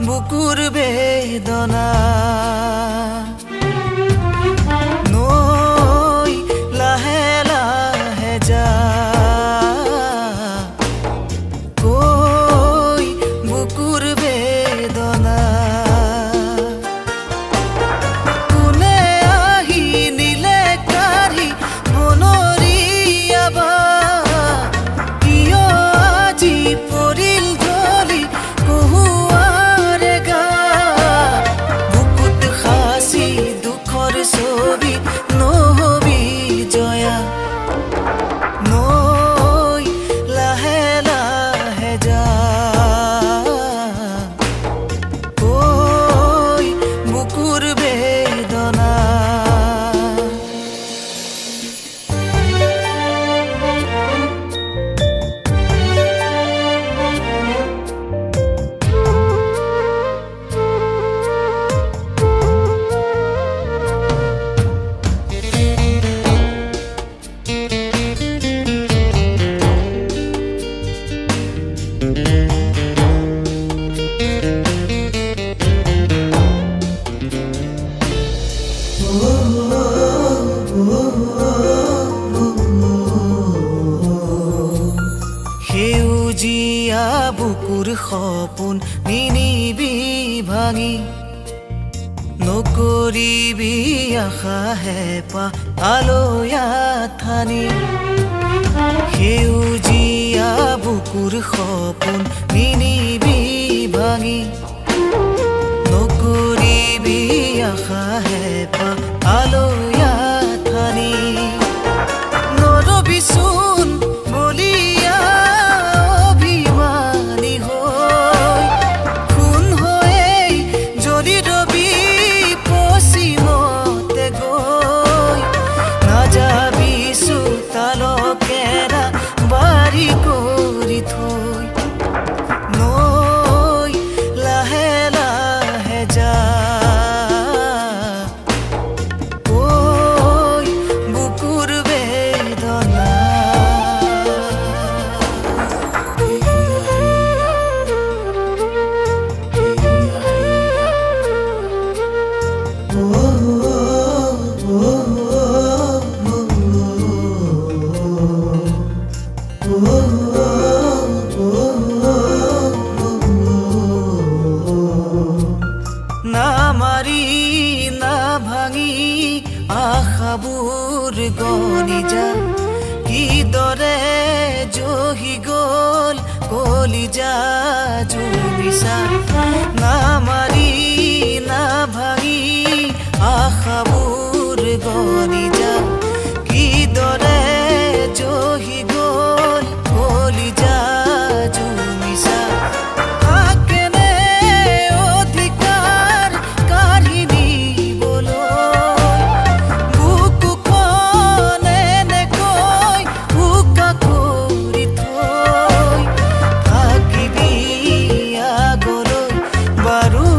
বুকুৰ বেদনা নৈ লাহে লাহে যা কই বুকুৰ বেদনা কোনে আহি নিলে কাঢ়ি বনৰীয়া বা কিয় আজি পৰিল ঢলি কহুৱাৰে গা বুকুত সাঁচি দুখৰ ছবি নহবি জয়া নৈ লাহে লাহে যা কই বুকুৰ বেদনা সেউজীয়া বুকুৰ সপোন নিনিবি ভাঙি নকৰিবি আশা হেঁপাহ আলয়া থানি সেউজীয়া বুকুৰ সপোন নিনিবি ভাঙি নকৰিবি আশা হেঁপাহ আলয়া থানি নৰবিচোন বলিয়া অভিমানী হৈ খুন হৈ যদি ৰবি পশ্চিমতে গৈ নাযাবি চোতালকেৰা বাৰী কৰি থৈ নৈ লাহে লাহে যা কই বুকুৰ বেদনা না মাৰি না ভাঙি আশাবোৰ গনি যা কিদৰে জহি গ'ল কলিজা জুমিছা না মাৰি না ভাঙি আশাবোৰ গনি যা কিদৰে জহি গ'ল কলিজা জুমিছা থাকেনে অধিকাৰ কাঢ়ি নিবলৈ বুকুখন এনেকৈ বোকা কৰি থৈ থাকিবি আগলৈ বাৰু